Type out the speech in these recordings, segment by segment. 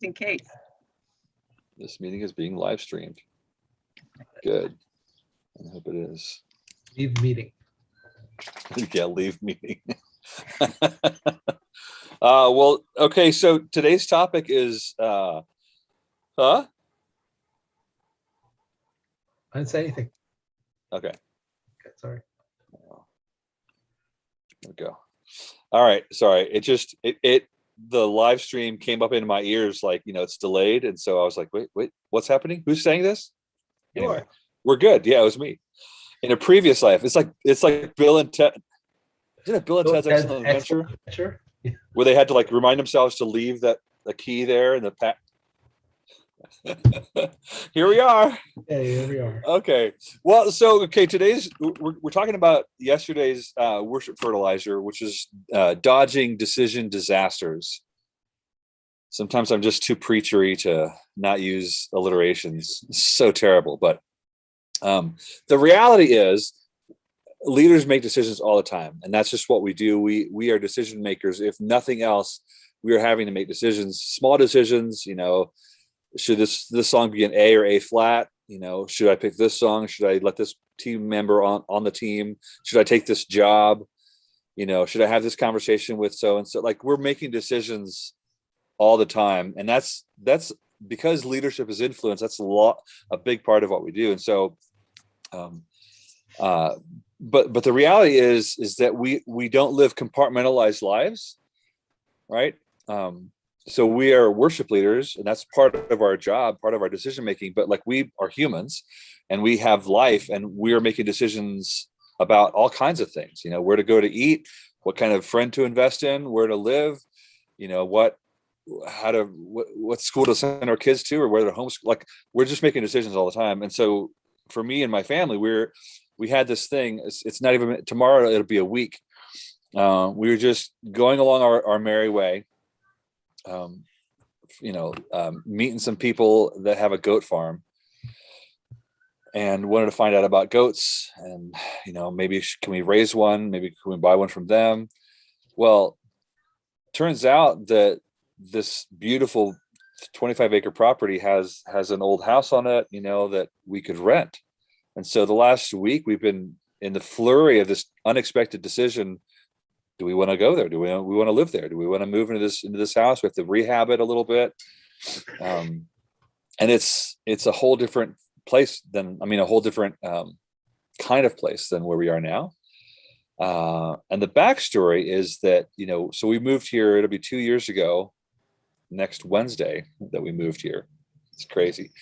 just in case. This meeting is being live streamed. Good. I hope it is. Leave meeting. Yeah, leave meeting. Well, okay, so today's topic is I didn't say anything. Okay. Okay, sorry. There we go. All right, sorry. It the live stream came up into my ears like, it's delayed, and so I was like, wait, what's happening? Who's saying this? Anyway, we're good. Yeah, it was me. In a previous life, it's like Bill and Ted. Isn't it Bill and Ted's Excellent Adventure? Sure. Yeah. Where they had to like remind themselves to leave the key there in the pack. Here we are. Hey, here we are. Okay. Well, so today's we're talking about yesterday's worship fertilizer, which is dodging decision disasters. Sometimes I'm just too preachery to not use alliterations. It's so terrible, but the reality is leaders make decisions all the time, and that's just what we do. We are decision makers. If nothing else, we are having to make decisions, small decisions. Should this song be an A or A flat? Should I pick this song? Should I let this team member on the team? Should I take this job? Should I have this conversation with so and so? Like, we're making decisions all the time, and that's because leadership is influence. That's a big part of what we do. And so, but the reality is that we don't live compartmentalized lives, right? So we are worship leaders, and that's part of our job, part of our decision making. But like, we are humans, and we have life, and we are making decisions about all kinds of things. Where to go to eat, what kind of friend to invest in, where to live, what school to send our kids to, or where to homeschool. Like, we're just making decisions all the time. And so, for me and my family, we had this thing. It's not even tomorrow; it'll be a week. We were just going along our merry way. Meeting some people that have a goat farm, and wanted to find out about goats, and maybe can we raise one, maybe can we buy one from them. Well, turns out that this beautiful 25-acre property has an old house on it, that we could rent. And so the last week we've been in the flurry of this unexpected decision. Do we want to go there? Do we want to live there? Do we want to move into this house? We have to rehab it a little bit. And it's a whole different place a whole different kind of place than where we are now. And the backstory is that, so we moved here, it'll be 2 years ago, next Wednesday, that we moved here. It's crazy.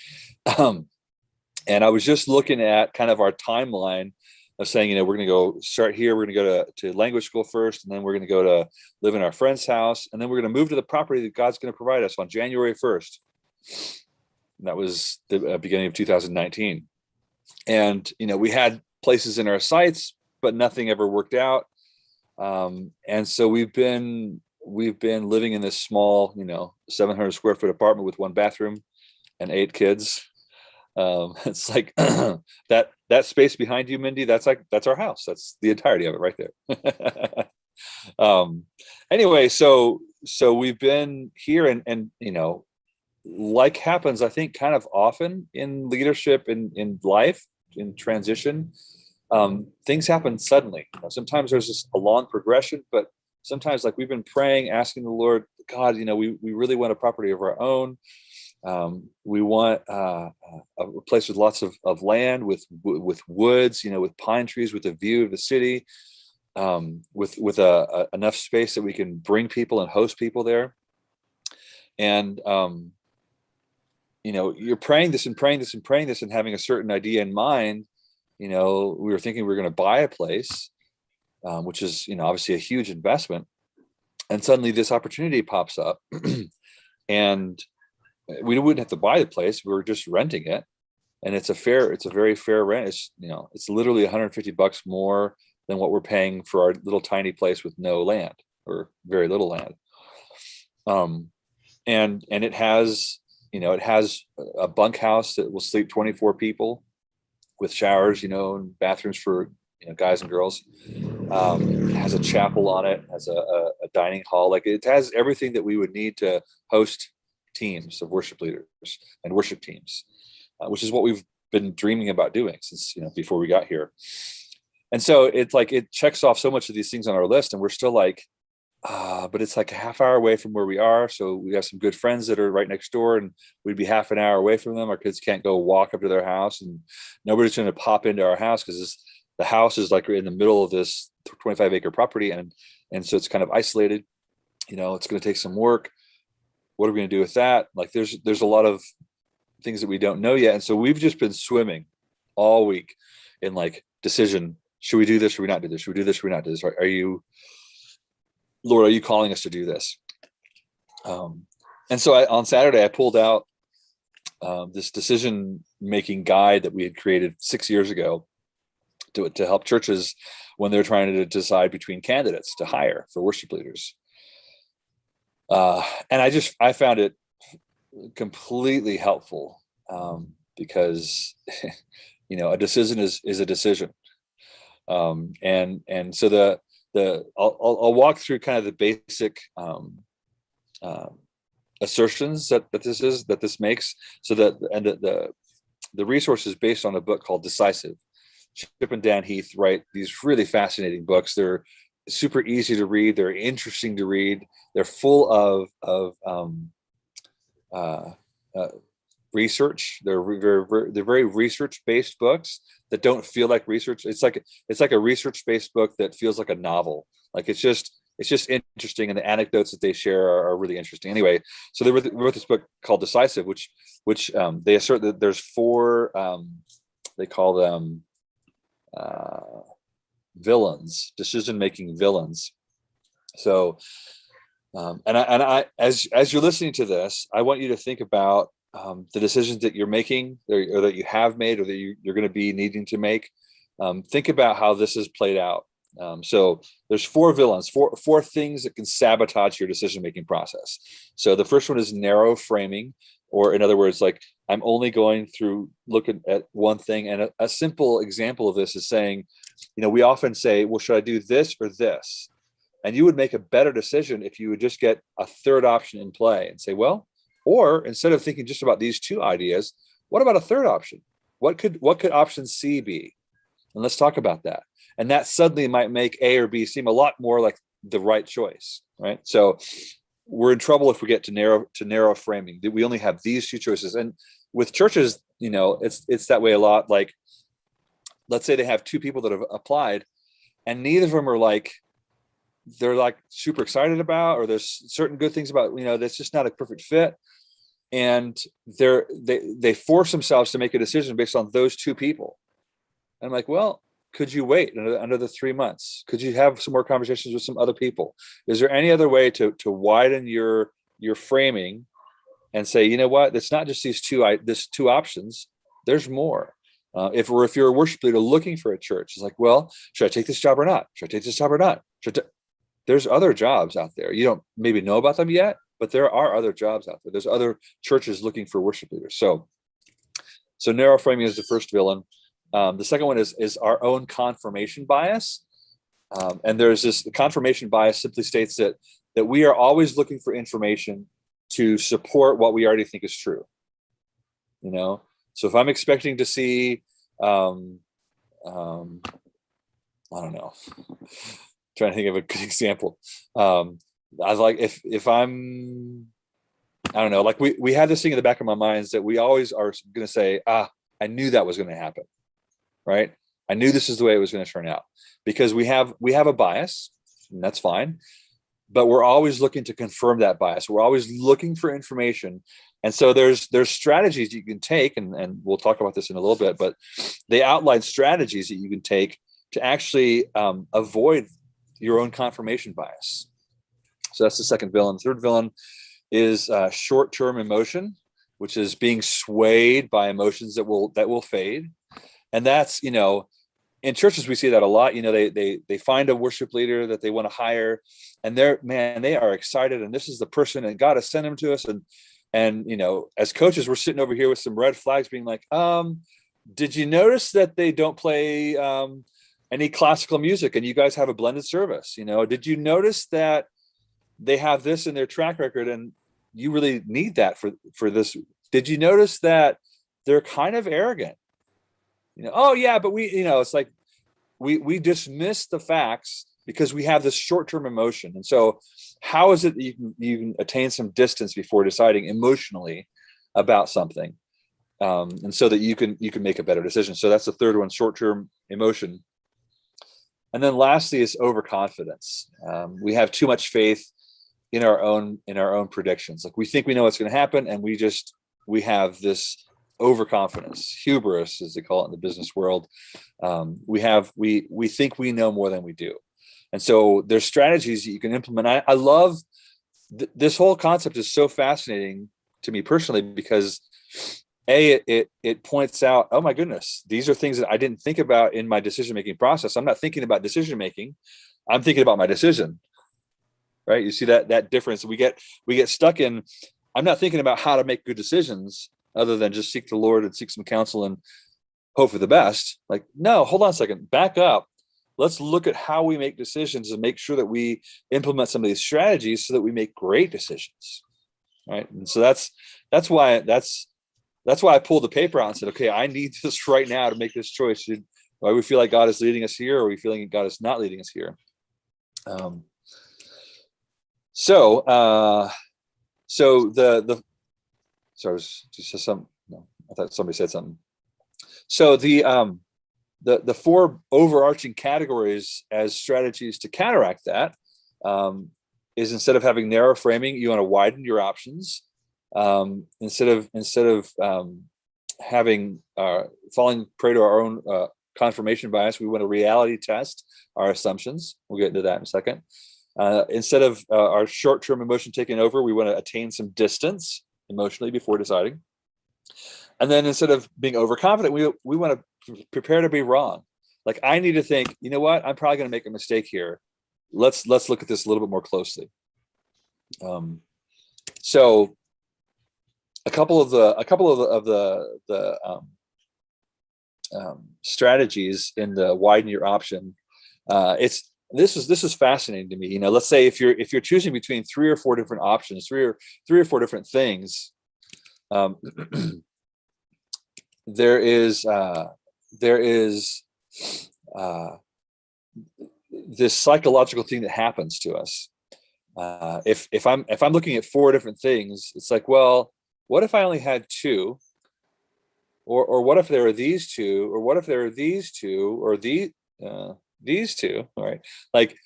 And I was just looking at kind of our timeline of saying, we're going to go start here. We're going to go to language school first, and then we're going to go to live in our friend's house. And then we're going to move to the property that God's going to provide us on January 1st. And that was the beginning of 2019. And, we had places in our sights, but nothing ever worked out. And so we've been living in this small, 700 square foot apartment with one bathroom and 8 kids. It's like that space behind you, Mindy, that's our house. That's the entirety of it right there. Anyway, so we've been here, and like happens, I think, kind of often in leadership, in life, in transition, things happen suddenly. Sometimes there's just a long progression, but sometimes, like, we've been praying, asking the Lord, God, we really want a property of our own. We want a place with lots of land, with woods, with pine trees, with a view of the city, with enough space that we can bring people and host people there. And you're praying this and praying this and praying this and having a certain idea in mind. We were thinking we were going to buy a place, which is obviously a huge investment, and suddenly this opportunity pops up, and we wouldn't have to buy the place. We were just renting it, and it's a very fair rent. It's literally $150 more than what we're paying for our little tiny place with no land, or very little land. And it has a bunkhouse that will sleep 24 people, with showers, and bathrooms for guys and girls. It has a chapel on it, has a dining hall. Like, it has everything that we would need to host teams of worship leaders and worship teams, which is what we've been dreaming about doing since, before we got here. And so it's like, it checks off so much of these things on our list, and we're still like, but it's like a half hour away from where we are. So we have some good friends that are right next door, and we'd be half an hour away from them. Our kids can't go walk up to their house, and nobody's going to pop into our house because the house is like in the middle of this 25-acre property. And so it's kind of isolated. It's going to take some work. What are we going to do with that? Like there's a lot of things that we don't know yet. And so we've just been swimming all week in like decision. Should we do this? Should we not do this? Should we do this? Should we not do this? Lord, are you calling us to do this? And so on Saturday, I pulled out this decision-making guide that we had created 6 years ago to help churches when they're trying to decide between candidates to hire for worship leaders. And I found it completely helpful because, a decision is a decision. And so I'll walk through kind of the basic assertions that this makes. So that the resource is based on a book called Decisive. Chip and Dan Heath write these really fascinating books. They're super easy to read. They're interesting to read. They're full of research. They're very research-based books that don't feel like research. It's like a research-based book that feels like a novel. Like it's just interesting, and the anecdotes that they share are really interesting. Anyway, so they wrote this book called Decisive, which they assert that there's 4 they call them villains, decision-making villains. So as you're listening to this, I want you to think about the decisions that you're making or that you have made or that you're going to be needing to make. Think about how this has played out. So there's 4 villains, four things that can sabotage your decision-making process. So the first one is narrow framing, or in other words, like I'm only going through looking at one thing. And a simple example of this is saying, we often say, well, should I do this or this? And you would make a better decision if you would just get a third option in play and say, well, or instead of thinking just about these 2 ideas, what about a third option? What could option C be? And let's talk about that. And that suddenly might make A or B seem a lot more like the right choice, right? So we're in trouble if we get to narrow framing. We only have these 2 choices. And with churches, it's that way a lot. Like, let's say they have 2 people that have applied, and neither of them are like, they're like super excited about, or there's certain good things about, that's just not a perfect fit. And they force themselves to make a decision based on those 2 people. And I'm like, well, could you wait another 3 months? Could you have some more conversations with some other people? Is there any other way to widen your framing and say, you know what, it's not just these 2 options. There's more. If you're a worship leader looking for a church, it's like, well, should I take this job or not? Should I take this job or not? There's other jobs out there. You don't maybe know about them yet, but there are other jobs out there. There's other churches looking for worship leaders. So narrow framing is the first villain. The second one is our own confirmation bias. And there's the confirmation bias simply states that we are always looking for information to support what we already think is true. So if I'm expecting to see, I don't know, trying to think of a good example. I was like, if I'm, I don't know, like we have this thing in the back of my minds that we always are going to say, I knew that was going to happen. Right? I knew this is the way it was going to turn out, because we have a bias, and that's fine, but we're always looking to confirm that bias. We're always looking for information. And so there's strategies you can take, and we'll talk about this in a little bit, but they outline strategies that you can take to actually avoid your own confirmation bias. So that's the second villain. The third villain is short-term emotion, which is being swayed by emotions that will fade. And that's, in churches, we see that a lot. They find a worship leader that they want to hire, and they are excited. And this is the person, and God has sent him to us. And as coaches, we're sitting over here with some red flags being like, did you notice that they don't play any classical music and you guys have a blended service? Did you notice that they have this in their track record? And you really need that for this. Did you notice that they're kind of arrogant? Oh yeah, but it's like we dismiss the facts because we have this short-term emotion. And so how is it that you can attain some distance before deciding emotionally about something, and so that you can make a better decision? So that's the third one, short-term emotion. And then lastly is overconfidence. We have too much faith in our own predictions. Like we think we know what's going to happen, and we have this overconfidence, hubris, as they call it in the business world. We think we know more than we do. And so there's strategies that you can implement. I love this whole concept is so fascinating to me personally, because it points out, oh my goodness, these are things that I didn't think about in my decision-making process. I'm not thinking about decision-making. I'm thinking about my decision, right? You see that difference. We get stuck in, I'm not thinking about how to make good decisions other than just seek the Lord and seek some counsel and hope for the best. Like, no, hold on a second, back up. Let's look at how we make decisions and make sure that we implement some of these strategies so that we make great decisions, right? And so that's why I pulled the paper out and said, okay, I need this right now to make this choice. Why we feel like God is leading us here, or are we feeling God is not leading us here? So the sorry, just some. No, I thought somebody said something. So the four overarching categories as strategies to counteract that is, instead of having narrow framing, you want to widen your options. Instead of having falling prey to our own confirmation bias, we want to reality test our assumptions. We'll get into that in a second. Instead of our short-term emotion taking over, we want to attain some distance emotionally before deciding. And then instead of being overconfident, we want to prepare to be wrong. Like, I need to think, you know what, I'm probably going to make a mistake here. Let's look at this a little bit more closely. So a couple of the strategies in the widen your option. This is fascinating to me. Let's say if you're choosing between three or four different options, three or four different things, there is this psychological thing that happens to us. If I'm looking at four different things, it's like, well, what if I only had two? Or what if there are these two? Or what if there are these two? Or these two? All right. Like,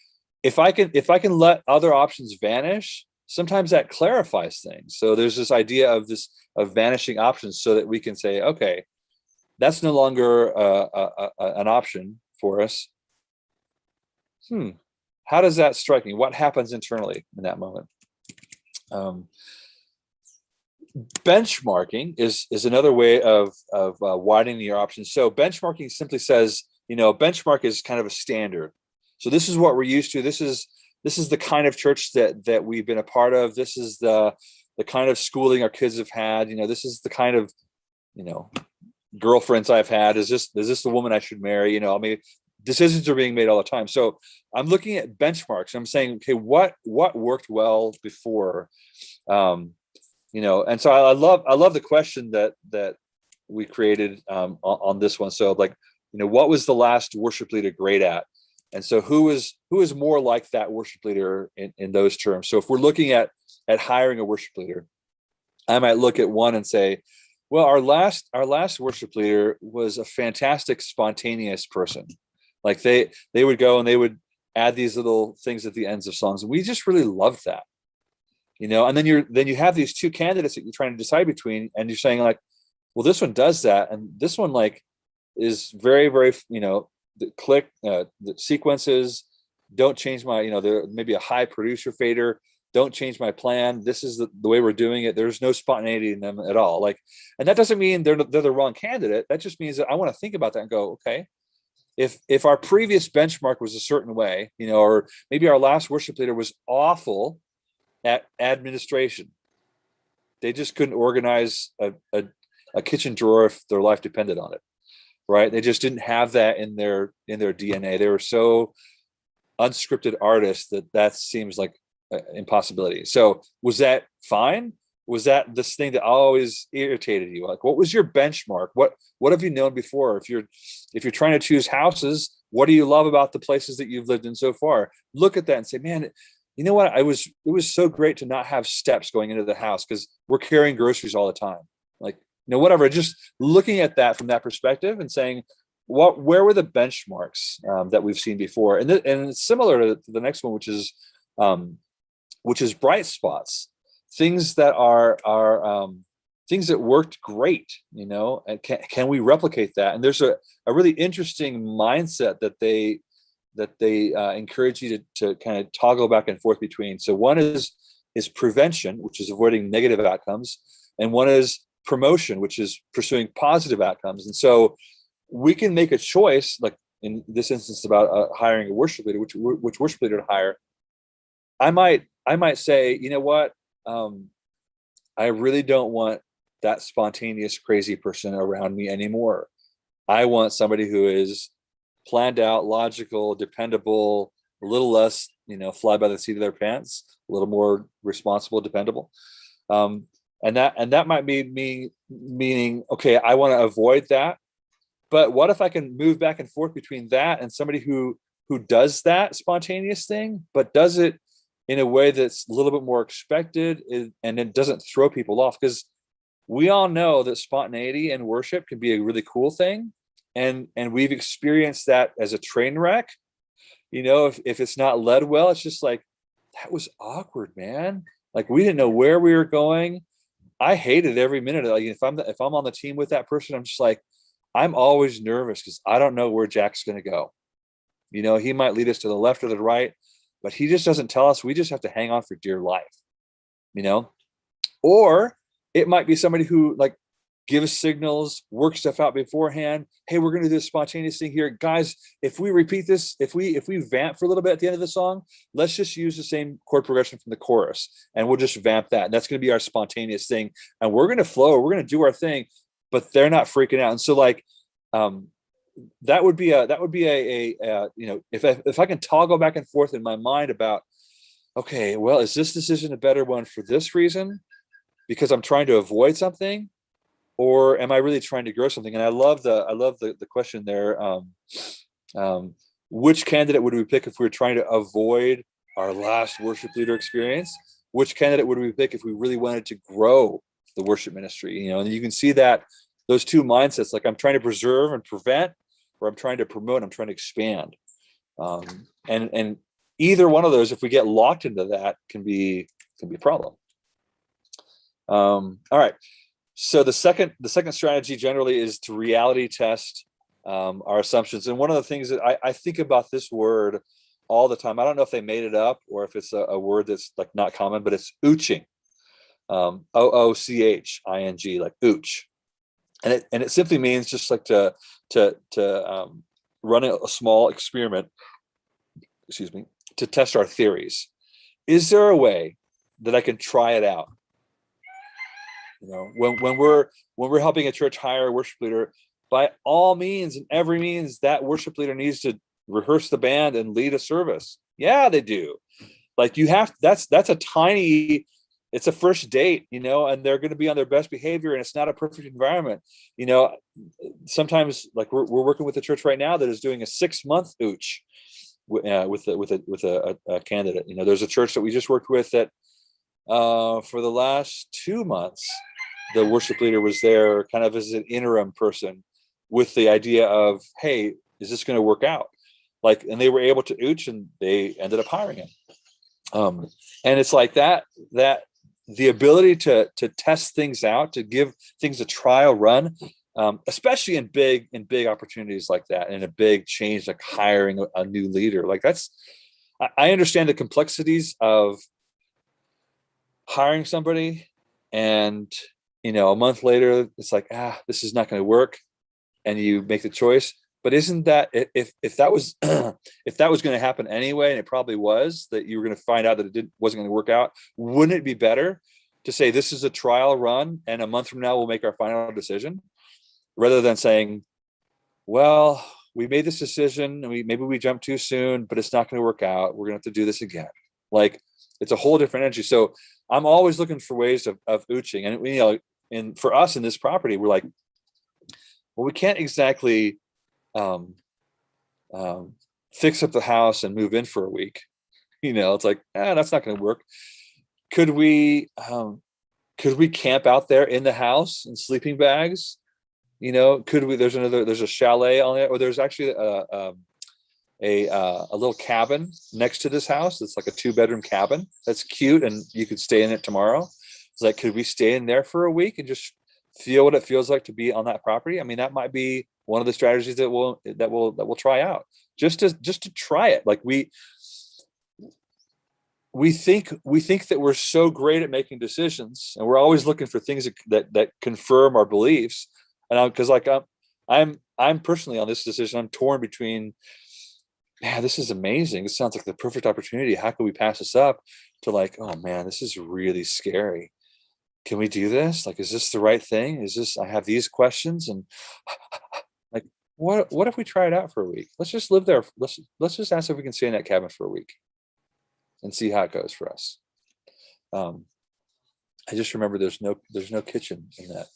if I can let other options vanish, sometimes that clarifies things. So there's this idea of vanishing options, so that we can say, okay, that's no longer an option for us. How does that strike me? What happens internally in that moment? Benchmarking is another way of widening your options. So benchmarking simply says, benchmark is kind of a standard. So this is what we're used to. This is the kind of church that we've been a part of. This is the kind of schooling our kids have had. This is the kind of girlfriends I've had. Is this the woman I should marry? Decisions are being made all the time. So I'm looking at benchmarks. I'm saying, okay, what worked well before? And so I love the question that we created on this one. So, like, what was the last worship leader great at? And so who is more like that worship leader in those terms? So if we're looking at hiring a worship leader, I might look at one and say, well, our last worship leader was a fantastic spontaneous person. Like, they would go and they would add these little things at the ends of songs, and we just really loved that. And then you have these two candidates that you're trying to decide between, and you're saying, like, well, this one does that, and this one, like, is very, very, the sequences don't change my, there may be a high producer fader, don't change my plan. This is the way we're doing it. There's no spontaneity in them at all. Like, and that doesn't mean they're the wrong candidate. That just means that I want to think about that and go, okay, if our previous benchmark was a certain way, or maybe our last worship leader was awful at administration. They just couldn't organize a kitchen drawer if their life depended on it, right? They just didn't have that in their DNA. They were so unscripted artists that seems like an impossibility. So was that fine? Was that this thing that always irritated you? Like, what was your benchmark? What have you known before? If you're trying to choose houses, what do you love about the places that you've lived in so far? Look at that and say, man, you know what? It was so great to not have steps going into the house because we're carrying groceries all the time. Like, whatever. Just looking at that from that perspective and saying, where were the benchmarks that we've seen before? And it's similar to the next one, which is bright spots, things that are things that worked great, and can we replicate that? And there's a really interesting mindset that they encourage you to kind of toggle back and forth between. So one is prevention, which is avoiding negative outcomes, and one is promotion, which is pursuing positive outcomes. And so we can make a choice, like in this instance about hiring a worship leader, which worship leader to hire. I might say, you know what, I really don't want that spontaneous, crazy person around me anymore. I want somebody who is planned out, logical, dependable, a little less, fly by the seat of their pants, a little more responsible, dependable. And that might be meaning, okay, I want to avoid that. But what if I can move back and forth between that and somebody who does that spontaneous thing, but does it in a way that's a little bit more expected and it doesn't throw people off? Because we all know that spontaneity and worship can be a really cool thing. And we've experienced that as a train wreck. If it's not led well, it's just like, that was awkward, man. Like, we didn't know where we were going. I hated every minute. Like, if I'm on the team with that person, I'm just like, I'm always nervous because I don't know where Jack's going to go. He might lead us to the left or the right, but he just doesn't tell us. We just have to hang on for dear life, or it might be somebody who like gives signals, work stuff out beforehand. Hey, we're going to do this spontaneous thing here, guys. If we repeat this, if we vamp for a little bit at the end of the song, let's just use the same chord progression from the chorus, and we'll just vamp that. And that's going to be our spontaneous thing, and we're going to flow. We're going to do our thing, but they're not freaking out. And so, like, that would be a if I can toggle back and forth in my mind about, okay, well, is this decision a better one for this reason because I'm trying to avoid something? Or am I really trying to grow something? And I love the question there. Which candidate would we pick if we were trying to avoid our last worship leader experience? Which candidate would we pick if we really wanted to grow the worship ministry? And you can see that those two mindsets, like I'm trying to preserve and prevent, or I'm trying to promote, I'm trying to expand. And either one of those, if we get locked into that, can be a problem. All right. So the second strategy generally is to reality test our assumptions. And one of the things that I think about this word all the time, I don't know if they made it up or if it's a word that's like not common, but it's ooching, OOCHING, like ooch. And it simply means just like to run a small experiment, to test our theories. Is there a way that I can try it out? When we're helping a church hire a worship leader, by all means and every means, that worship leader needs to rehearse the band and lead a service. Yeah, they do. Like, that's a tiny, it's a first date, and they're going to be on their best behavior, and it's not a perfect environment. Sometimes, like, we're working with a church right now that is doing a 6-month ooch with a candidate. There's a church that we just worked with that for the last 2 months, the worship leader was there kind of as an interim person with the idea of, hey, is this going to work out? Like, and they were able to ooch, and they ended up hiring him. And it's like that the ability to test things out, to give things a trial run, especially in big opportunities like that, and a big change like hiring a new leader. Like, I understand the complexities of hiring somebody, and a month later it's like, this is not going to work, and you make the choice. But isn't that, if that was if that was going to happen anyway, and it probably was, that you were going to find out that it wasn't going to work out, wouldn't it be better to say this is a trial run, and a month from now we'll make our final decision, rather than saying, well, we made this decision, and maybe we jumped too soon, but it's not going to work out, we're going to have to do this again. Like, it's a whole different energy. So I'm always looking for ways of ooching. And, and for us in this property, we're like, well, we can't exactly um, fix up the house and move in for a week. It's like, that's not going to work. Could we camp out there in the house in sleeping bags? Could we? There's a chalet on it, or there's actually a little cabin next to this house. It's like a 2-bedroom cabin. That's cute, and you could stay in it tomorrow. It's like, could we stay in there for a week and just feel what it feels like to be on that property? I mean, that might be one of the strategies that we'll try out, just to try it. Like we think that we're so great at making decisions, and we're always looking for things that confirm our beliefs. And because I'm personally on this decision, I'm torn between, man, this is amazing. It sounds like the perfect opportunity. How can we pass this up? To like, oh man, this is really scary. Can we do this? Like, is this the right thing? I have these questions, and like, what if we try it out for a week? Let's just live there. Let's just ask if we can stay in that cabin for a week and see how it goes for us. I just remember there's no kitchen in that.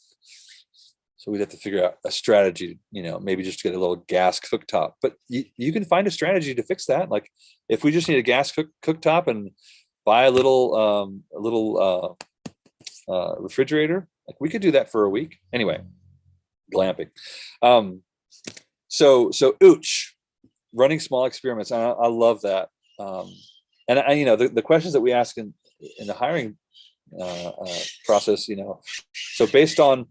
So we'd have to figure out a strategy, maybe just get a little gas cooktop, but you can find a strategy to fix that. Like if we just need a gas cooktop and buy a little refrigerator, like we could do that for a week. Anyway, glamping. So ooch, running small experiments. I love that. And the questions that we ask in the hiring process, so based on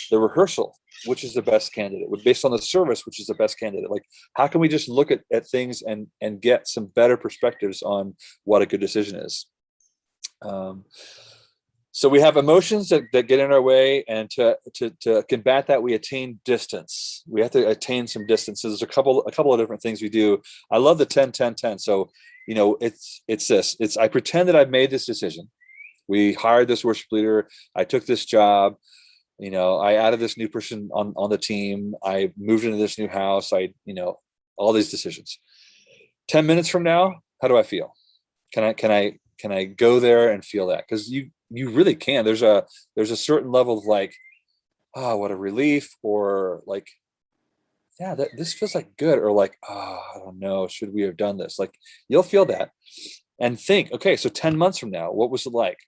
the rehearsal, which is the best candidate, based on the service, which is the best candidate, like how can we just look at things and get some better perspectives on what a good decision is. So we have emotions that get in our way, and to combat that, we attain distance. We have to attain some distance. So there's a couple of different things we do. I love the 10-10-10. So it's this. I pretend that I've made this decision. We hired this worship leader. I took this job. I added this new person on the team. I moved into this new house. All these decisions. 10 minutes from now, how do I feel? Can I go there and feel that? Because you really can. There's a certain level of like, oh, what a relief, or like, yeah, this feels like good, or like, oh, I don't know, should we have done this? Like you'll feel that and think, okay, so 10 months from now, what was it like?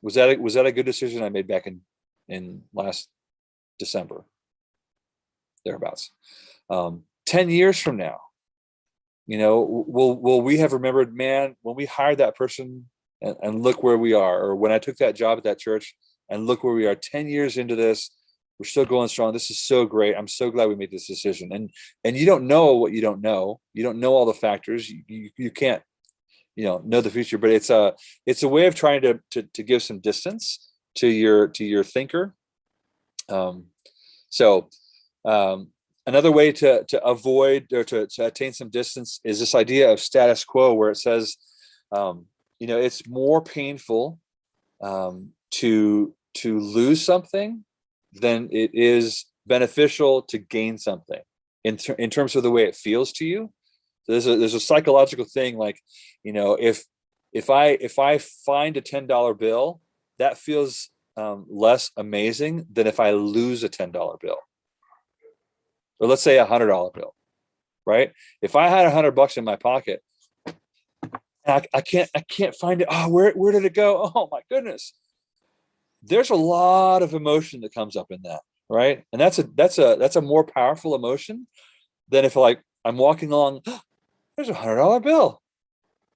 Was that a good decision I made back in last December, thereabouts? 10 years from now, will we have remembered, man, when we hired that person and look where we are, or when I took that job at that church and look where we are 10 years into this, we're still going strong. This is so great. I'm so glad we made this decision. And you don't know what you don't know. You don't know all the factors. You can't, know the future, but it's a way of trying to give some distance to your thinker. Another way to avoid or to attain some distance is this idea of status quo, where it says, it's more painful to lose something than it is beneficial to gain something in terms of the way it feels to you. So there's a psychological thing, like, if I find a $10 bill, that feels less amazing than if I lose a $10 bill, or let's say $100 bill, right? If I had $100 in my pocket, and I can't find it. Oh, where did it go? Oh my goodness. There's a lot of emotion that comes up in that, right? And that's a more powerful emotion than if, like, I'm walking along, oh, there's a $100 bill.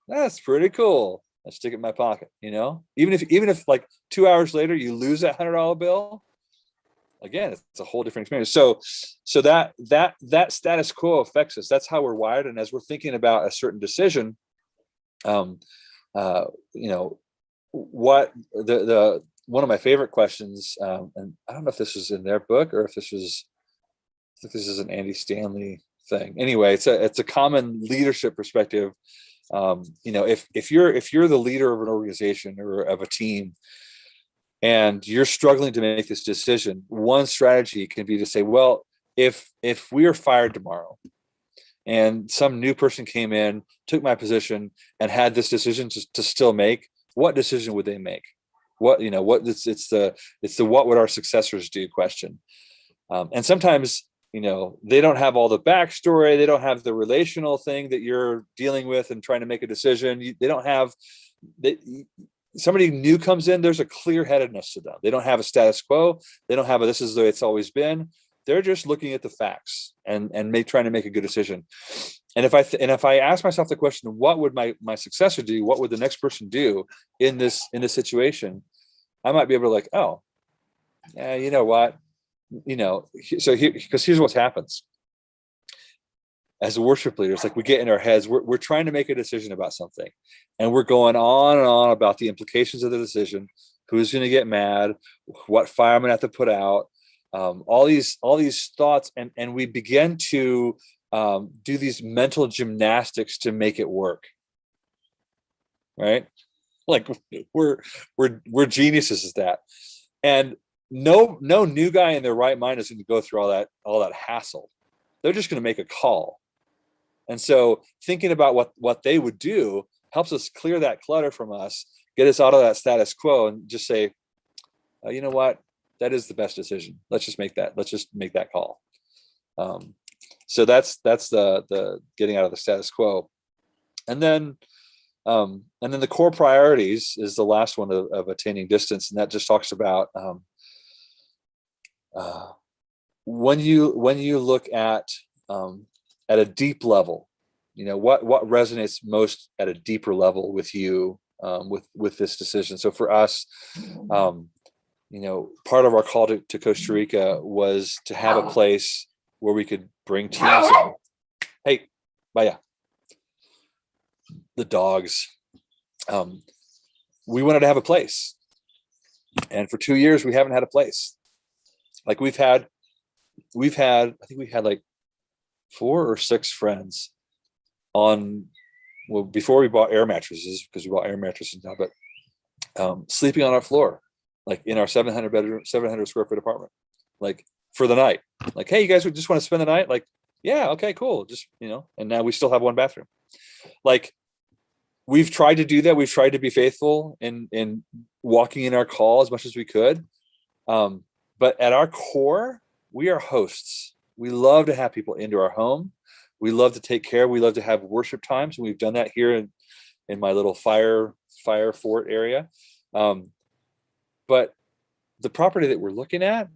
That's pretty cool. I stick it in my pocket, even if like 2 hours later you lose that $100 bill, again, it's a whole different experience. So that status quo affects us. That's how we're wired. And as we're thinking about a certain decision, what the one of my favorite questions, and I don't know if this is in their book or if this is an Andy Stanley thing. Anyway, it's a common leadership perspective. If you're the leader of an organization or of a team, and you're struggling to make this decision, one strategy can be to say, well, if we are fired tomorrow and some new person came in, took my position, and had this decision to still make, what decision would they make? what, it's the what would our successors do question. And sometimes, they don't have all the backstory. They don't have the relational thing that you're dealing with and trying to make a decision. They don't have that. Somebody new comes in, there's a clear-headedness to them. They don't have a status quo. They don't have a, this is the way it's always been. They're just looking at the facts and trying to make a good decision. And if I ask myself the question, what would my successor do? What would the next person do in this situation? I might be able to oh, yeah, you know what? So because here's what happens. As a worship leader, it's we get in our heads, we're trying to make a decision about something, and we're going on and on about the implications of the decision, who's going to get mad, what fire I'm going to have to put out, all these thoughts, and we begin to do these mental gymnastics to make it work, right? We're geniuses at that, and no new guy in their right mind is going to go through all that hassle. They're just going to make a call. And so thinking about what they would do helps us clear that clutter from us, get us out of that status quo, and just say, you know what, that is the best decision. Let's just make that call. So that's the getting out of the status quo. And then the core priorities is the last one of attaining distance. And that just talks about when you look at a deep level, what resonates most at a deeper level with you, with this decision. So for us, part of our call to Costa Rica was to have a place where we could bring teams in. Hey, Maya, the dogs. We wanted to have a place, and for 2 years we haven't had a place. We've had, I think we had 4 or 6 friends before we bought air mattresses, because we bought air mattresses now, but sleeping on our floor, in our 700 square foot apartment, for the night. Hey, you guys would just want to spend the night? Yeah, okay, cool. Just, and now we still have 1 bathroom. We've tried to do that. We've tried to be faithful in walking in our call as much as we could. But at our core, we are hosts. We love to have people into our home. We love to take care. We love to have worship times. And we've done that here in my little fire fort area. But the property that we're looking at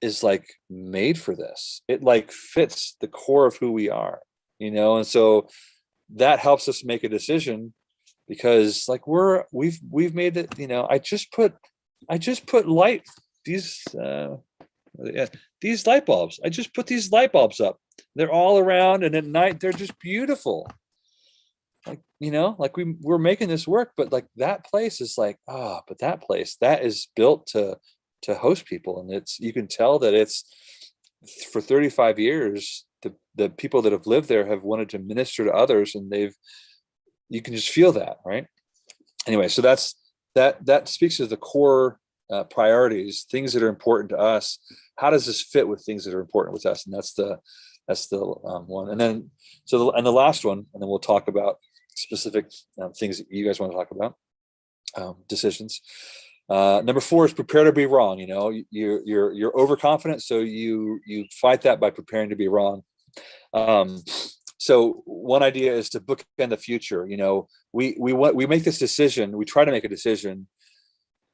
is made for this. It fits the core of who we are, and so that helps us make a decision, because we've made it, I just put light, these light bulbs. I just put these light bulbs up. They're all around, and at night they're just beautiful. We're making this work, but that place is but that place that is built to host people, and you can tell that it's for 35 years. The people that have lived there have wanted to minister to others, and you can just feel that, right? Anyway, so that speaks to the core priorities, things that are important to us. How does this fit with things that are important with us? And that's the one. And then the last one, and then we'll talk about specific things that you guys want to talk about, decisions. Number 4 is prepare to be wrong. You're overconfident, so you fight that by preparing to be wrong. So one idea is to bookend the future. We make this decision. We try to make a decision,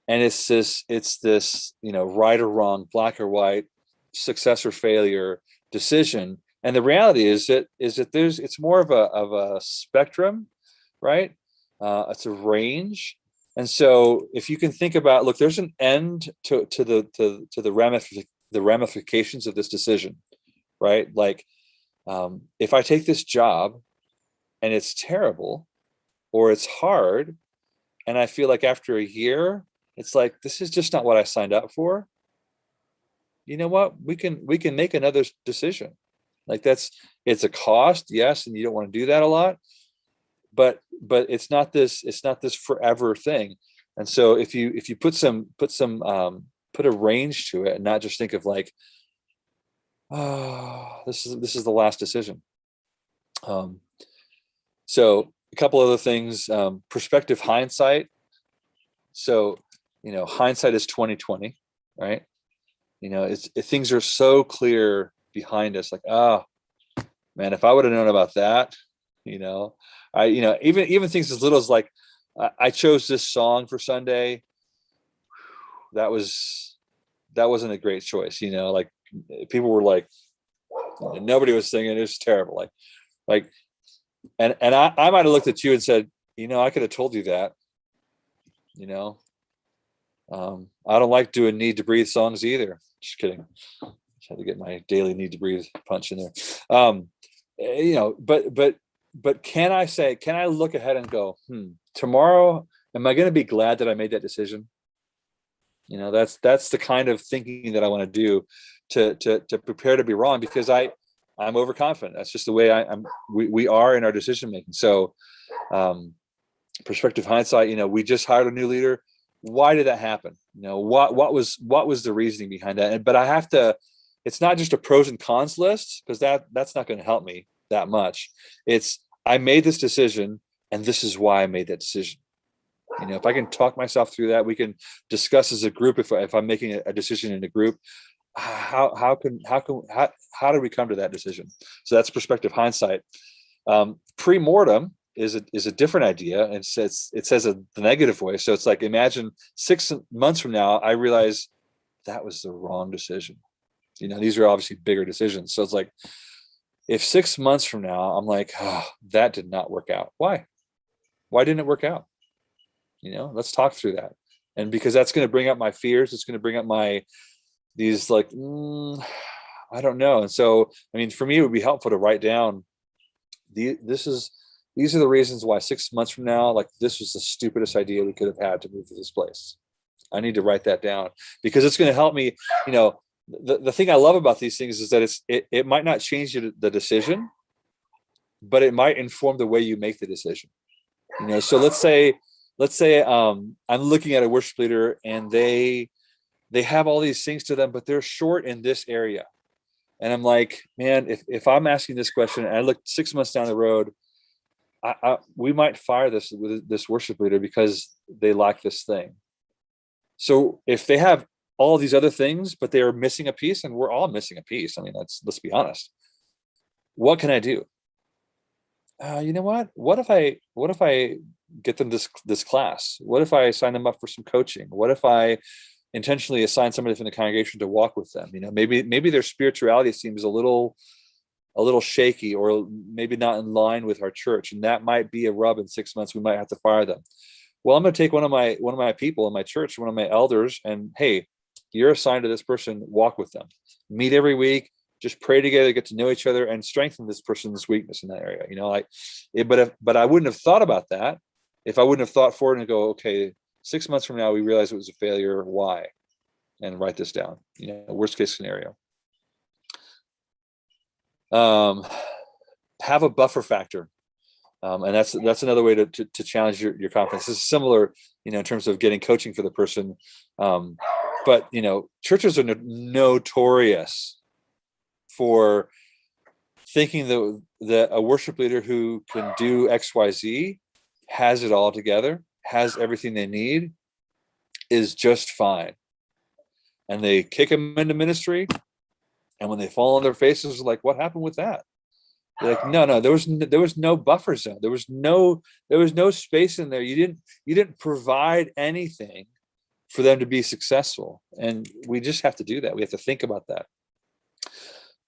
and it's this right or wrong, black or white, success or failure decision. And the reality is that it's more of a spectrum, right? It's a range. And so if you can think about, look, there's an end to the ramifications of this decision, right? If I take this job and it's terrible or it's hard, and I feel after a year, it's this is just not what I signed up for. You know what? We can make another decision. It's a cost, yes, and you don't want to do that a lot, but it's not this forever thing. And so if you put a range to it, and not just think of this is the last decision. So a couple other things, perspective, hindsight. So hindsight is 2020, right? Things are so clear behind us, like, oh man, if I would have known about that, even things as little as like, I chose this song for Sunday. That wasn't a great choice. Like people were like, nobody was singing. It was terrible. And I might have looked at you and said, I could have told you that. I don't like doing Need to Breathe songs either. Just kidding. Just had to get my daily Need to Breathe punch in there. But can I look ahead and go, tomorrow, am I going to be glad that I made that decision? That's the kind of thinking that I want to do to prepare to be wrong, because I'm overconfident. That's just the way we are in our decision making. So perspective hindsight, we just hired a new leader. Why did that happen? What was the reasoning behind that? But I have to, it's not just a pros and cons list, because that's not going to help me that much. It's, I made this decision and this is why I made that decision. If I can talk myself through that, we can discuss as a group. If I'm making a decision in a group, how do we come to that decision? So that's perspective hindsight. Pre-mortem is a different idea, and it says the negative way. So it's like, imagine 6 months from now, I realize that was the wrong decision. These are obviously bigger decisions. So it's like, if 6 months from now, I'm like, oh, that did not work out. Why didn't it work out? Let's talk through that. And because that's going to bring up my fears, it's going to bring up these like, I don't know. And so, for me, it would be helpful to write down these are the reasons why 6 months from now, like, this was the stupidest idea we could have had to move to this place. I need to write that down, because it's going to help me. The thing I love about these things is that it might not change the decision, but it might inform the way you make the decision. So let's say I'm looking at a worship leader and they have all these things to them, but they're short in this area. And I'm like, man, if I'm asking this question and I look 6 months down the road, we might fire this worship leader because they lack this thing. So if they have all these other things, but they are missing a piece, and we're all missing a piece. Let's be honest. What can I do? You know what? What if I get them this class? What if I sign them up for some coaching? What if I intentionally assign somebody from the congregation to walk with them? Maybe their spirituality seems a little shaky, or maybe not in line with our church, and that might be a rub. In 6 months, we might have to fire them. Well, I'm going to take one of my people in my church, one of my elders, and hey, you're assigned to this person. Walk with them. Meet every week. Just pray together, get to know each other, and strengthen this person's weakness in that area. But I wouldn't have thought about that if I wouldn't have thought forward and go, okay, 6 months from now, we realize it was a failure. Why? And write this down. Worst case scenario. Have a buffer factor. And that's another way to challenge your confidence. This is similar, in terms of getting coaching for the person. But churches are notorious for thinking that a worship leader who can do XYZ, has it all together, has everything they need, is just fine. And they kick them into ministry, and when they fall on their faces, like, what happened with that? They're like, no, there was no buffer zone. There was no space in there. You didn't provide anything for them to be successful. And we just have to do that. We have to think about that.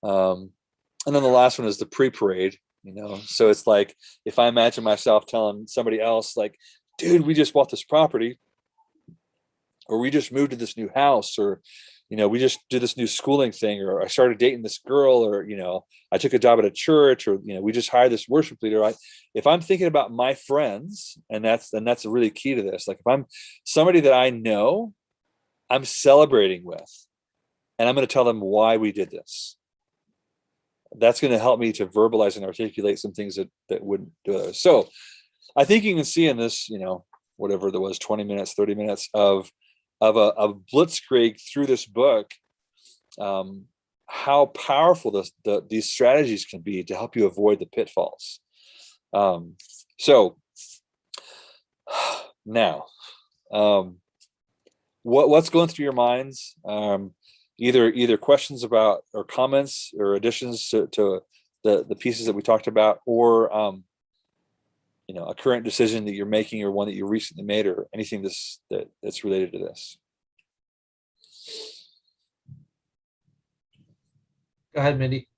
And then the last one is the pre-parade, so it's like, if I imagine myself telling somebody else, like, dude, we just bought this property, or we just moved to this new house, or, we just did this new schooling thing, or I started dating this girl, or, I took a job at a church, or, we just hired this worship leader. If I'm thinking about my friends, and that's really key to this. Like, if I'm somebody that I know, I'm celebrating with, and I'm going to tell them why we did this. That's going to help me to verbalize and articulate some things that wouldn't do it. So I think you can see in this, whatever there was, 20 minutes, 30 minutes of a blitzkrieg through this book, how powerful these strategies can be to help you avoid the pitfalls. So now, what's going through your minds? Either questions about or comments or additions to the pieces that we talked about, or a current decision that you're making, or one that you recently made, or anything that's related to this. Go ahead, Mindy.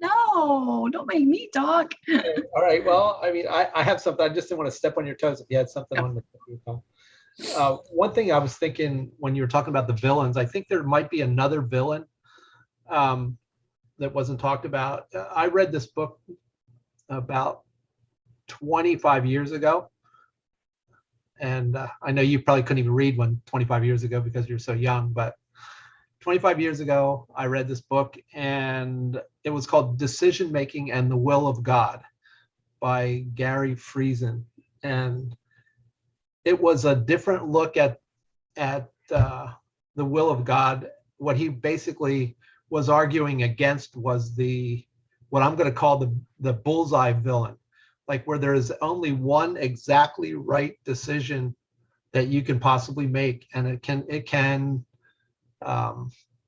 No, don't make me talk. All right. Well, I mean, I have something. I just didn't want to step on your toes if you had something on the one thing I was thinking when you were talking about the villains, I think there might be another villain that wasn't talked about. I read this book about 25 years ago. And I know you probably couldn't even read one 25 years ago because you're so young, but 25 years ago, I read this book, and it was called Decision Making and the Will of God by Gary Friesen. And it was a different look at the will of God. What he basically was arguing against was what I'm going to call the bullseye villain, like where there is only one exactly right decision that you can possibly make, and it can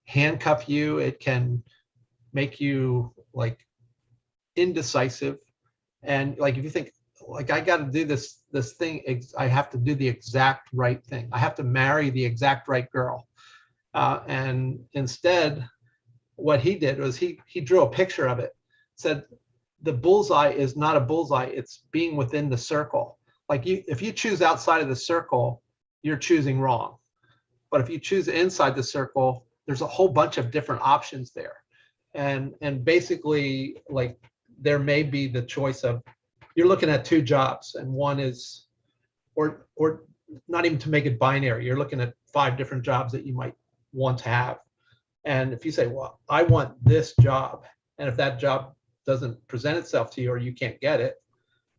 handcuff you. It can make you like indecisive, and like if you think like I got to do this thing, I have to do the exact right thing. I have to marry the exact right girl, and instead, what he did was he drew a picture of it. Said the bullseye is not a bullseye; it's being within the circle. Like if you choose outside of the circle, you're choosing wrong. But if you choose inside the circle, there's a whole bunch of different options there. And basically, like there may be the choice of you're looking at two jobs, and one is, or not even to make it binary, you're looking at 5 different jobs that you might want to have. And if you say, well, I want this job, and if that job doesn't present itself to you or you can't get it,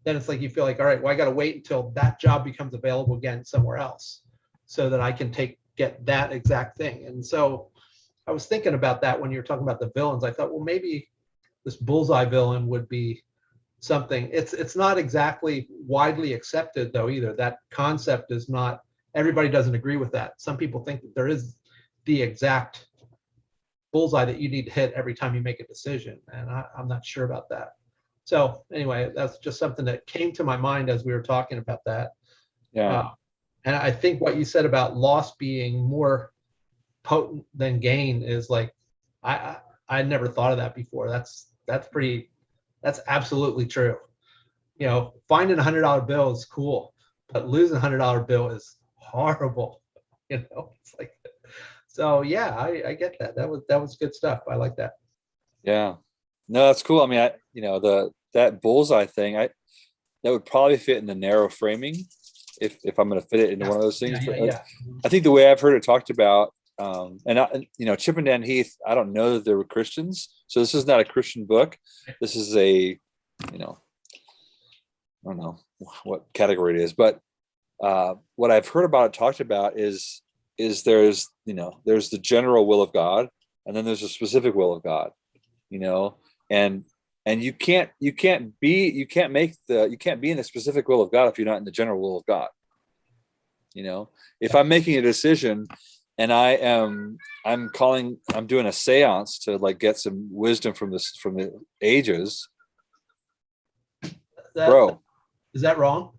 then it's like you feel like, all right, well, I got to wait until that job becomes available again somewhere else so that I can get that exact thing. And so I was thinking about that when you were talking about the villains. I thought, well, maybe this bullseye villain would be something. It's not exactly widely accepted though either. That concept is not, everybody doesn't agree with that. Some people think that there is the exact bullseye that you need to hit every time you make a decision, and I'm not sure about that. So anyway, that's just something that came to my mind as we were talking about that. Yeah. And I think what you said about loss being more potent than gain is like, I never thought of that before. That's absolutely true. You know, finding $100 bill is cool, but losing $100 bill is horrible. You know, it's like, so yeah, I get that. That was good stuff. I like that. Yeah. No, that's cool. I mean, that bullseye thing, that would probably fit in the narrow framing if I'm going to fit it into one of those things. Yeah. I think the way I've heard it talked about, Chip and Dan Heath, I don't know that they were Christians, so this is not a Christian book. This is I don't know what category it is, but what I've heard about it talked about is there's the general will of God, and then there's a specific will of God, and you can't be in the specific will of God if you're not in the general will of God. If I'm making a decision and I'm doing a seance to like get some wisdom from the ages, bro. Is that wrong?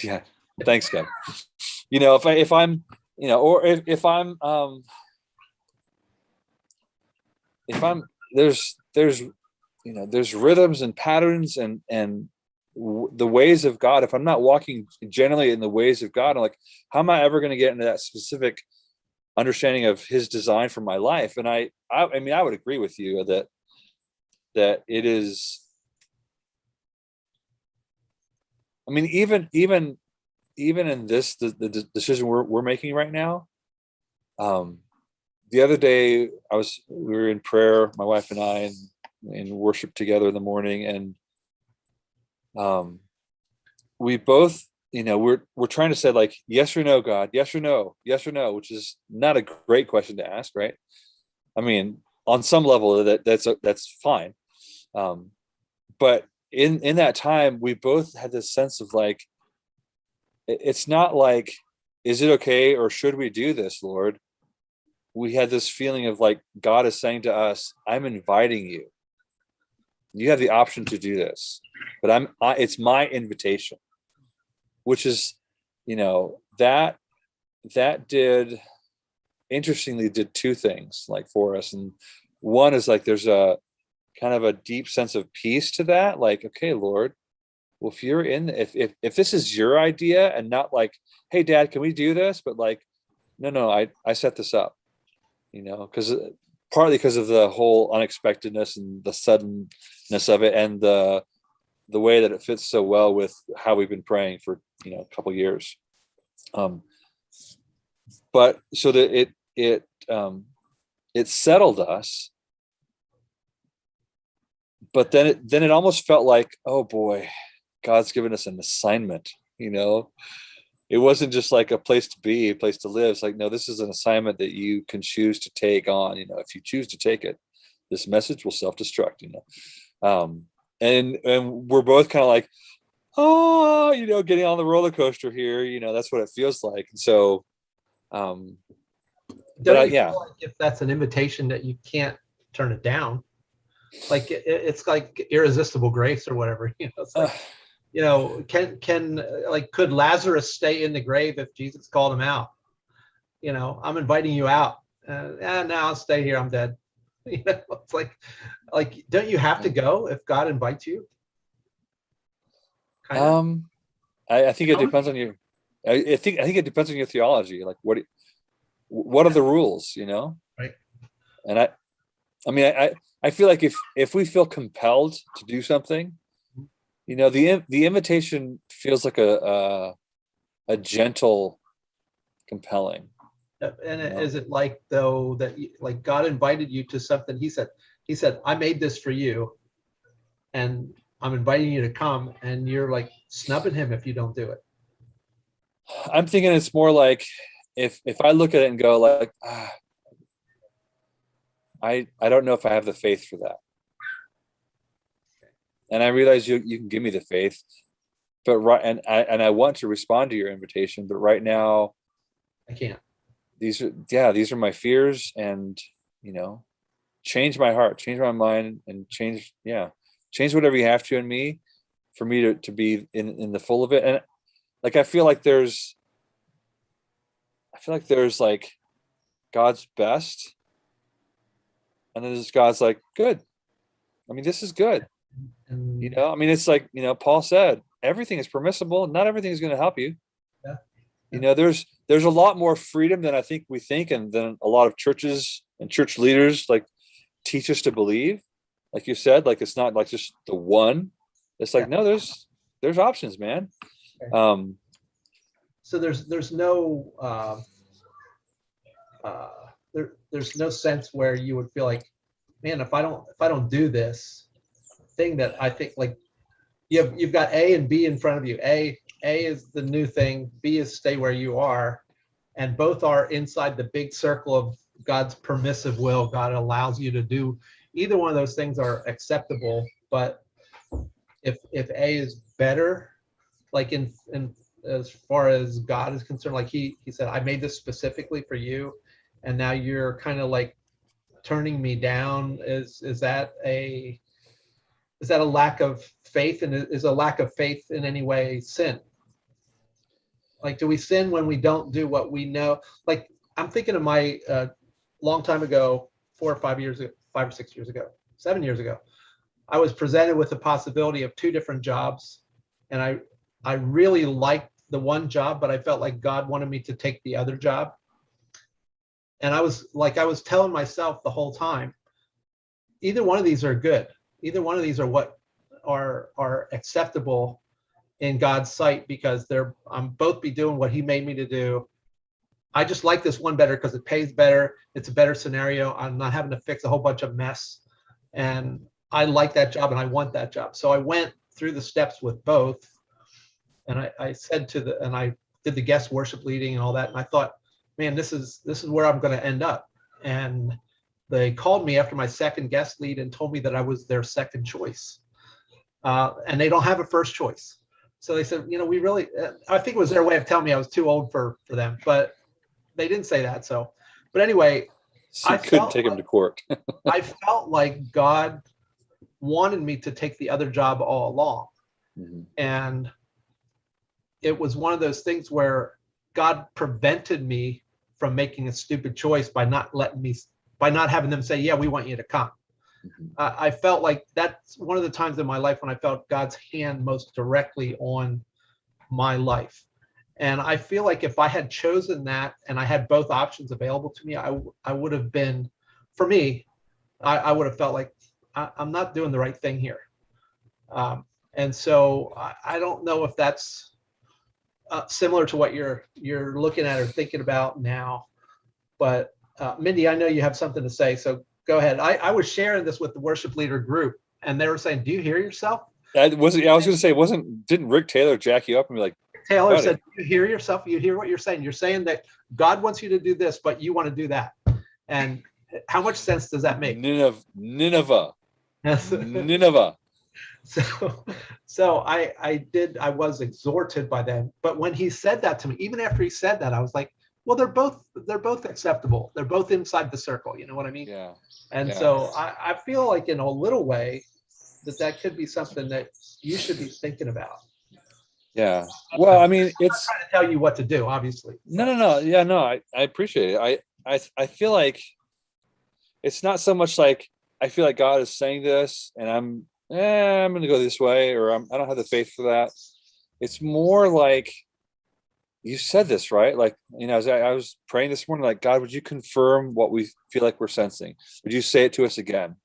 Yeah. Thanks, Kev. If I'm there's rhythms and patterns and the ways of God. If I'm not walking generally in the ways of God, I'm like, how am I ever going to get into that specific understanding of His design for my life? And I mean, I would agree with you that it is. I mean, even in this, the decision we're making right now. The other day, we were in prayer, my wife and I, and worship together in the morning, and we both, we're trying to say like yes or no, God, yes or no, which is not a great question to ask, right? I mean, on some level that's fine, but in that time we both had this sense of like, it's not like, is it okay or should we do this, Lord? We had this feeling of like God is saying to us, I'm inviting you. You have the option to do this, but it's my invitation, which is, that interestingly did two things like for us. And one is like, there's a kind of a deep sense of peace to that. Like, okay, Lord, well, if this is your idea and not like, hey, Dad, can we do this? But like, no, I set this up, because partly because of the whole unexpectedness and the suddenness of it, and the way that it fits so well with how we've been praying for a couple of years. But so that it settled us, but then it almost felt like, oh boy, God's given us an assignment. It wasn't just like a place to be, a place to live. It's like, no, this is an assignment that you can choose to take on. If you choose to take it, this message will self-destruct. And we're both kind of like, oh, getting on the roller coaster here. That's what it feels like. And so, Don't you feel like if that's an invitation that you can't turn it down? Like it's like irresistible grace or whatever. It's like, could Lazarus stay in the grave if Jesus called him out? I'm inviting you out. Now I'll stay here. I'm dead. It's like, don't you have to go if God invites you? I think it depends on your. I think it depends on your theology. Like, what are the rules? Right. And I feel like if we feel compelled to do something, the invitation feels like a gentle compelling. And is it like, though, that like God invited you to something? He said, I made this for you, and I'm inviting you to come, and you're like snubbing him if you don't do it. I'm thinking it's more like if I look at it and go like, I don't know if I have the faith for that. And I realize you can give me the faith, but I want to respond to your invitation, but right now I can't. These are my fears, and change my heart, change my mind, and change whatever you have to in me for me to be in the full of it. And like I feel like there's like God's best, and then there's God's like good. I mean, this is good. It's like, Paul said, everything is permissible. Not everything is going to help you. Yeah. There's a lot more freedom than I think we think, and then a lot of churches and church leaders like teach us to believe. Like you said, like it's not like just the one. It's like, no, there's options, man. Okay. So there's no there's no sense where you would feel like, man, if I don't do this thing that I think, like, you've got A and B in front of you. A is the new thing, B is stay where you are, and both are inside the big circle of God's permissive will. God allows you to do either one of those things are acceptable, but if A is better, like in as far as God is concerned, like he said, I made this specifically for you, and now you're kind of like turning me down. Is that a lack of faith? And is a lack of faith in any way sin? Like, do we sin when we don't do what we know? Like, I'm thinking of my long time ago, 4 or 5 years ago, 5 or 6 years ago, 7 years ago, I was presented with the possibility of 2 different jobs, and I really liked the one job, but I felt like God wanted me to take the other job. And I was telling myself the whole time, either one of these are good. Either one of these are what are acceptable in God's sight, because I'm both be doing what he made me to do. I just like this one better because it pays better. It's a better scenario. I'm not having to fix a whole bunch of mess. And I like that job and I want that job. So I went through the steps with both. And I said and I did the guest worship leading and all that. And I thought, man, this is where I'm going to end up. And they called me after my second guest lead and told me that I was their second choice. And they don't have a first choice. So they said, we really, I think it was their way of telling me I was too old for them, but they didn't say that. So, but anyway, So you couldn't take him to court. I felt like God wanted me to take the other job all along. Mm-hmm. And it was one of those things where God prevented me from making a stupid choice by not having them say, yeah, we want you to come. Mm-hmm. I felt like that's one of the times in my life when I felt God's hand most directly on my life. And I feel like if I had chosen that and I had both options available to me, I would have been, for me, I would have felt like I'm not doing the right thing here. And so I don't know if that's similar to what you're looking at or thinking about now. But Mindy, I know you have something to say, so go ahead. I was sharing this with the worship leader group, and they were saying, "Do you hear yourself?" I was going to say, didn't Rick Taylor jack you up and be like, Taylor said, "Do you hear yourself? You hear what you're saying? You're saying that God wants you to do this, but you want to do that." And how much sense does that make? Nineveh. So I was exhorted by them. But when he said that to me, even after he said that, I was like, well, they're both acceptable. They're both inside the circle. You know what I mean? Yeah. And so I feel like in a little way that could be something that you should be thinking about. Yeah. Well, I mean, it's I'm not trying to tell you what to do, obviously. No. Yeah, no, I appreciate it. I feel like it's not so much like I feel like God is saying this and I'm going to go this way, or I don't have the faith for that. It's more like you said this, right? Like, as I was praying this morning, like, God, would you confirm what we feel like we're sensing? Would you say it to us again?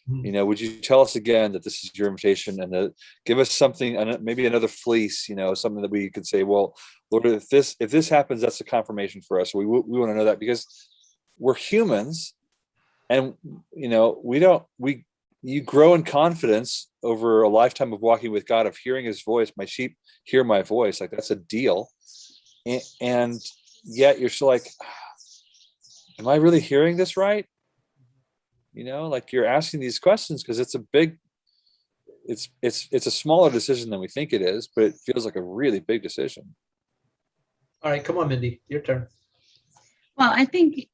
Mm-hmm. Would you tell us again that this is your invitation, and to give us something, maybe another fleece, something that we could say, well, Lord, if this happens, that's a confirmation for us. We want to know that, because we're humans, and you grow in confidence over a lifetime of walking with God, of hearing his voice. My sheep hear my voice. Like, that's a deal. And yet you're still like, am I really hearing this right? Like, you're asking these questions because it's a big, it's a smaller decision than we think it is, but it feels like a really big decision. All right, come on, Mindy, your turn. Well, I think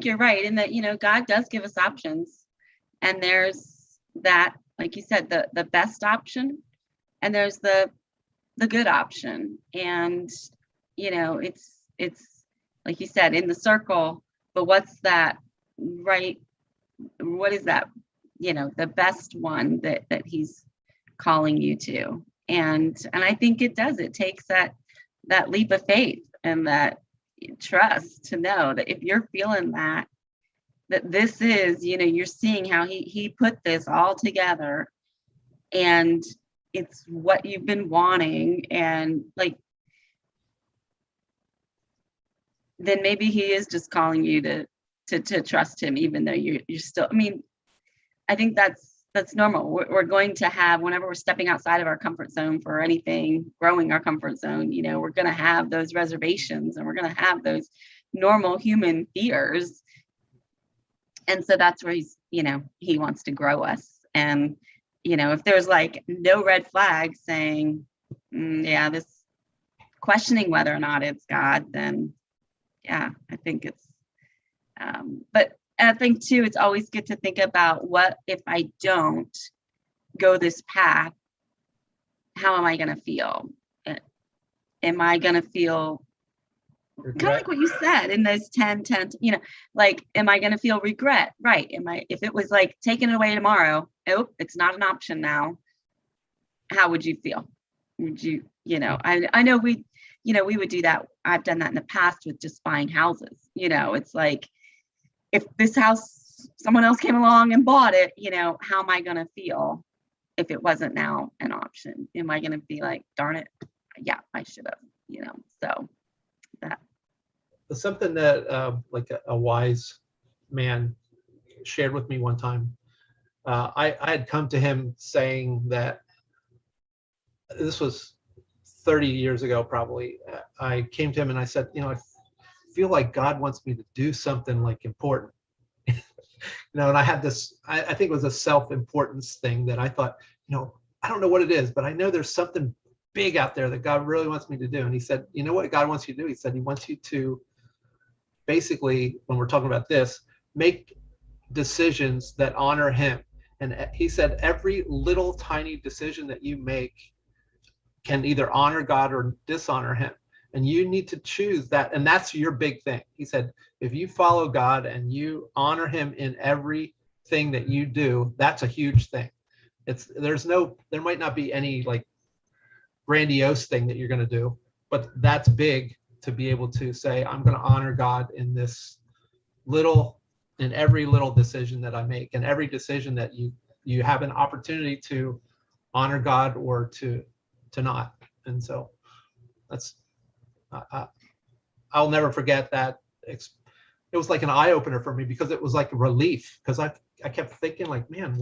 you're right in that, God does give us options, and there's that, like you said, the best option, and there's the good option. And, it's like you said, in the circle, but what's that right? What is that, the best one that he's calling you to? And I think it takes that leap of faith and that trust to know that if you're feeling that this is, you're seeing how he put this all together, and it's what you've been wanting, and like, then maybe he is just calling you to trust him, even though you're still, I think that's normal. We're going to have, whenever we're stepping outside of our comfort zone for anything, growing our comfort zone, we're going to have those reservations, and we're going to have those normal human fears. And so that's where he wants to grow us. And, if there's like no red flag saying, this questioning whether or not it's God, then yeah, I think it's, but I think too, it's always good to think about, what if I don't go this path, how am I going to feel? Am I going to feel kind of like what you said in those 10, like, am I going to feel regret? Right. If it was like taking it away tomorrow, it's not an option now. How would you feel? Would you, I know we would do that. I've done that in the past with just buying houses. It's like, if this house, someone else came along and bought it, how am I going to feel if it wasn't now an option? Am I going to be like, darn it, yeah, I should have, so that. Something that like a wise man shared with me one time. I had come to him saying that, this was 30 years ago, probably. I came to him and I said, I feel like God wants me to do something like important. And I had this, I think it was a self-importance thing that I thought, I don't know what it is, but I know there's something big out there that God really wants me to do. And he said, you know what God wants you to do? He said, he wants you to basically, when we're talking about this, make decisions that honor him. And he said, every little tiny decision that you make can either honor God or dishonor him. And you need to choose that. And that's your big thing. He said, if you follow God and you honor him in everything that you do, that's a huge thing. There might not be any like grandiose thing that you're going to do, but that's big to be able to say, I'm going to honor God in every little decision that I make, and every decision that you have an opportunity to honor God or to not. And so I'll never forget that. It was like an eye opener for me, because it was like a relief, because I kept thinking like, man,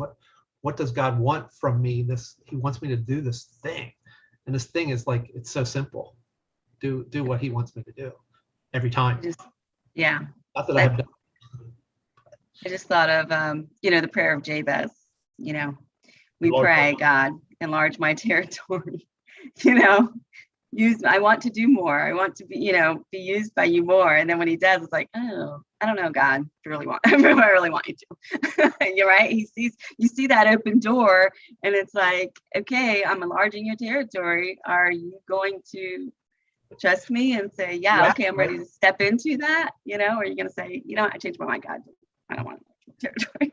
what does God want from me? He wants me to do this thing. And this thing is like, it's so simple. Do what he wants me to do every time. Yeah. Not that I have done. I just thought of, the prayer of Jabez. We pray, God, enlarge my territory. I want to do more. I want to be used by you more. And then when he does, it's like, oh, I don't know, God, I really want you to. You're right. You see that open door, and it's like, okay, I'm enlarging your territory. Are you going to trust me and say, yeah, okay, I'm ready to step into that? Or are you going to say, I changed my mind, God, I don't want territory.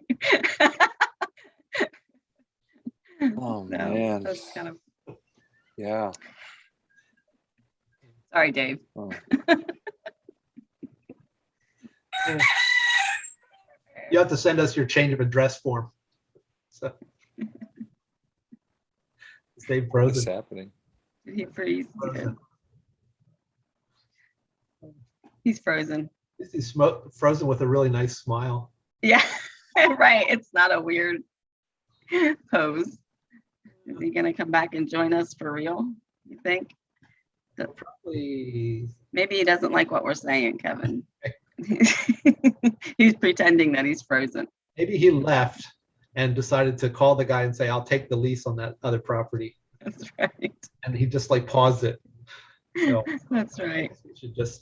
Oh man. That's kind of, yeah. Sorry, Dave. Oh. You have to send us your change of address form. So stay frozen. What's happening? Did he freeze? Frozen. He's frozen. He's frozen with a really nice smile. Yeah, right. It's not a weird pose. Is he going to come back and join us for real, you think? Probably. Maybe he doesn't like what we're saying, Kevin. He's pretending that he's frozen. Maybe he left and decided to call the guy and say, I'll take the lease on that other property. That's right. And he just like paused it. So that's right.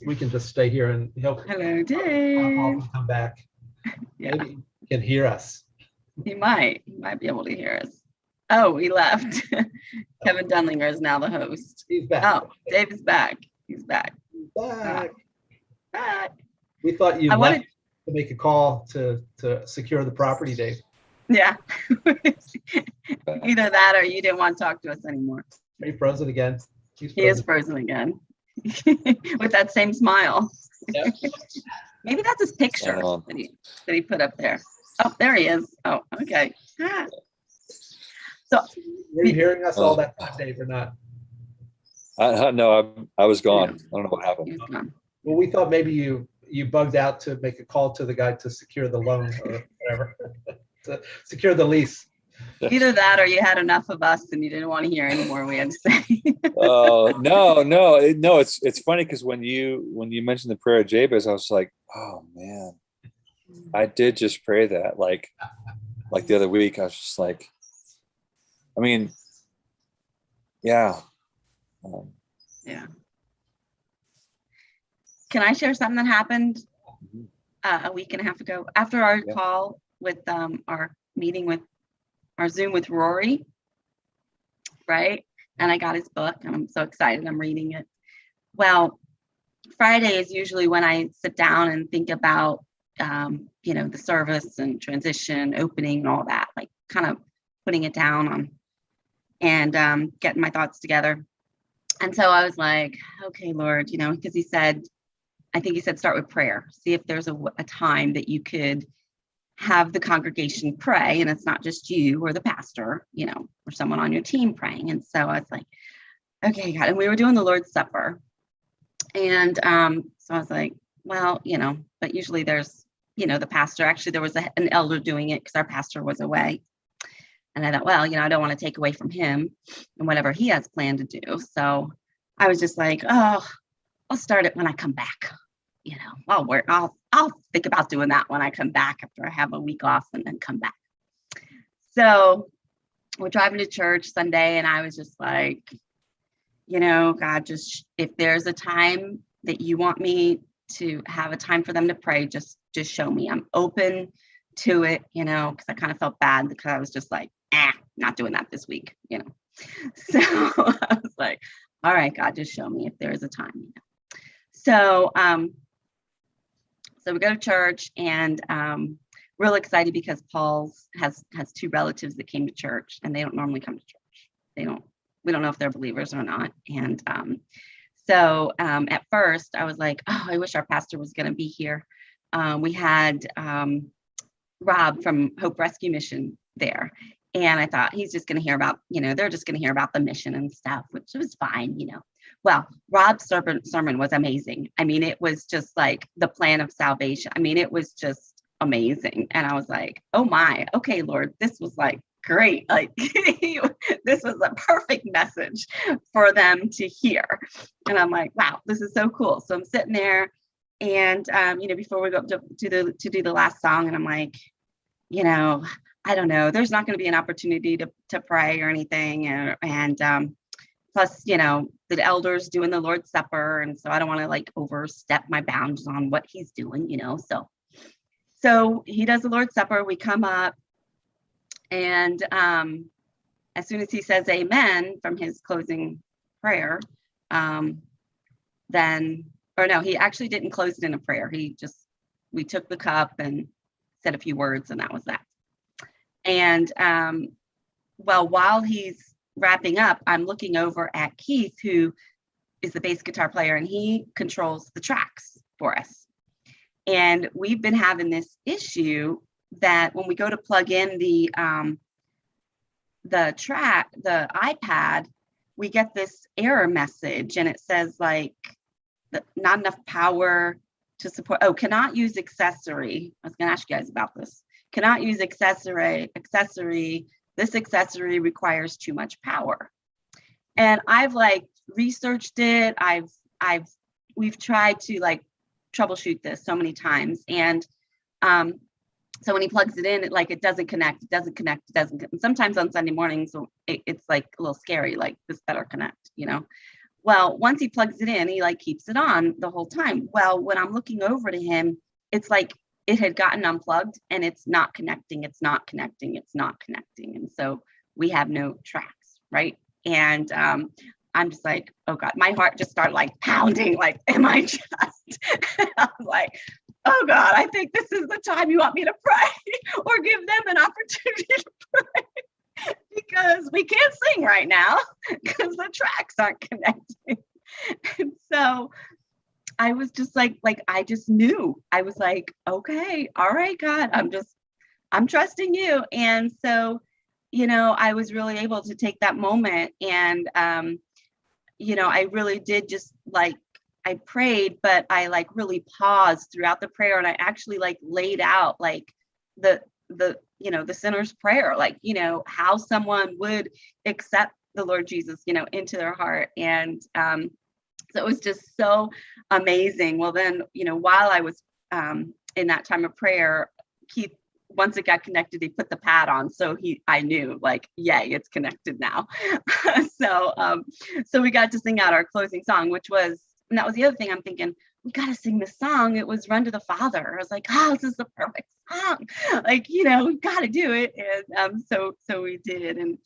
We can just stay here and hello, Dave. Come back. Yeah. Maybe he can hear us. He might be able to hear us. Oh, he left. Kevin Dunlinger is now the host. He's back. Oh, Dave is back. He's back. Back. We thought you wanted to make a call to secure the property, Dave. Yeah. Either that or you didn't want to talk to us anymore. Are you frozen again? He is frozen again. With that same smile. Yep. Maybe that's his picture that he put up there. Oh, there he is. Oh, okay. So were you hearing us all that time, Dave, or not? No, I was gone. I don't know what happened. Well, we thought maybe you bugged out to make a call to the guy to secure the loan or whatever, to secure the lease. Either that or you had enough of us and you didn't want to hear any more we had to say. Oh, no. It's funny because when you mentioned the prayer of Jabez, I was like, oh man, I did just pray that. Like the other week, I was just like, I mean, yeah. Yeah. Can I share something that happened a week and a half ago after our call with our meeting with our Zoom with Rory, right? And I got his book and I'm so excited. I'm reading it. Well, Friday is usually when I sit down and think about, the service and transition, opening and all that, like kind of putting it down on and getting my thoughts together. And so I was like, okay, Lord, because I think he said, start with prayer. See if there's a time that you could have the congregation pray, and it's not just you or the pastor, or someone on your team praying. And so I was like, okay, God. And we were doing the Lord's Supper. And so I was like, well, but usually there's, the pastor, actually there was an elder doing it because our pastor was away. And I thought, well, I don't want to take away from him and whatever he has planned to do. So I was just like, oh, I'll start it when I come back. I'll think about doing that when I come back after I have a week off and then come back. So we're driving to church Sunday and I was just like, God, just if there's a time that you want me to have a time for them to pray, just show me. I'm open to it, because I kind of felt bad because I was just like, not doing that this week, So I was like, all right, God, just show me if there is a time. So we go to church, and real excited because Paul's has two relatives that came to church, and they don't normally come to church. We don't know if they're believers or not. And so at first I was like, oh, I wish our pastor was going to be here. We had Rob from Hope Rescue Mission there. And I thought he's just going to hear about, they're just going to hear about the mission and stuff, which was fine, Well, Rob's sermon was amazing. I mean, it was just like the plan of salvation. I mean, it was just amazing. And I was like, oh my, okay, Lord, this was like great. Like this was a perfect message for them to hear. And I'm like, wow, this is so cool. So I'm sitting there, and before we go up to do the last song, and I'm like, I don't know, there's not going to be an opportunity to pray or anything. And plus, the elders doing the Lord's Supper. And so I don't want to like overstep my bounds on what he's doing, So he does the Lord's Supper. We come up, and as soon as he says amen from his closing prayer, he actually didn't close it in a prayer. We took the cup and said a few words, and that was that. And while he's wrapping up, I'm looking over at Keith, who is the bass guitar player, and he controls the tracks for us. And we've been having this issue that when we go to plug in the iPad, we get this error message, and it says like not enough power to support. Oh, cannot use accessory. I was going to ask you guys about this. Cannot use accessory. This accessory requires too much power. And I've like researched it. We've tried to like troubleshoot this so many times. And so when he plugs it in, it doesn't connect. And sometimes on Sunday mornings, it's like a little scary, like this better connect, Well, once he plugs it in, he like keeps it on the whole time. Well, when I'm looking over to him, it's like it had gotten unplugged, and it's not connecting. And so we have no tracks, right? And I'm just like, oh God, my heart just started like pounding, like, am I just? I was like, oh God, I think this is the time you want me to pray or give them an opportunity to pray, because we can't sing right now because the tracks aren't connecting. And so I was just like I just knew. I was like, okay, all right, God, I'm trusting you. And so, I was really able to take that moment, and I really did just like, I prayed, but I like really paused throughout the prayer, and I actually like laid out like the sinner's prayer, like, how someone would accept the Lord Jesus, into their heart. And so it was just so amazing. Well, then, while I was in that time of prayer, Keith, once it got connected, he put the pad on. So I knew like, yay, it's connected now. So we got to sing out our closing song, and that was the other thing. I'm thinking, we got to sing this song. It was Run to the Father. I was like, oh, this is the perfect song. Like, we got to do it. And so we did. And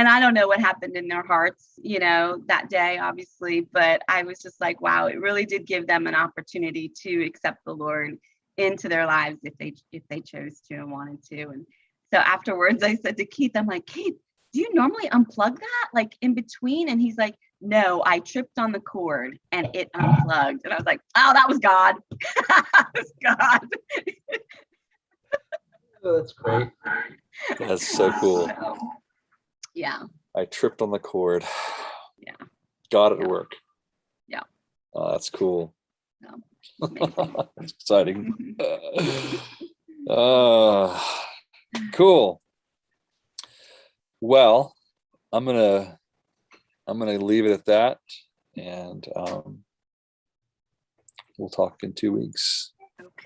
I don't know what happened in their hearts, that day, obviously, but I was just like, wow, it really did give them an opportunity to accept the Lord into their lives if they chose to and wanted to. And so afterwards I said to Keith, I'm like, Keith, do you normally unplug that like in between? And he's like, no, I tripped on the cord and it unplugged. And I was like, oh, that was God. That was God. Oh, that's great. That's so cool. So, yeah. I tripped on the cord. Yeah. Got it to work. Yeah. Oh, that's cool. Yeah. That's exciting. Cool. Well, I'm gonna leave it at that, and we'll talk in 2 weeks. Okay.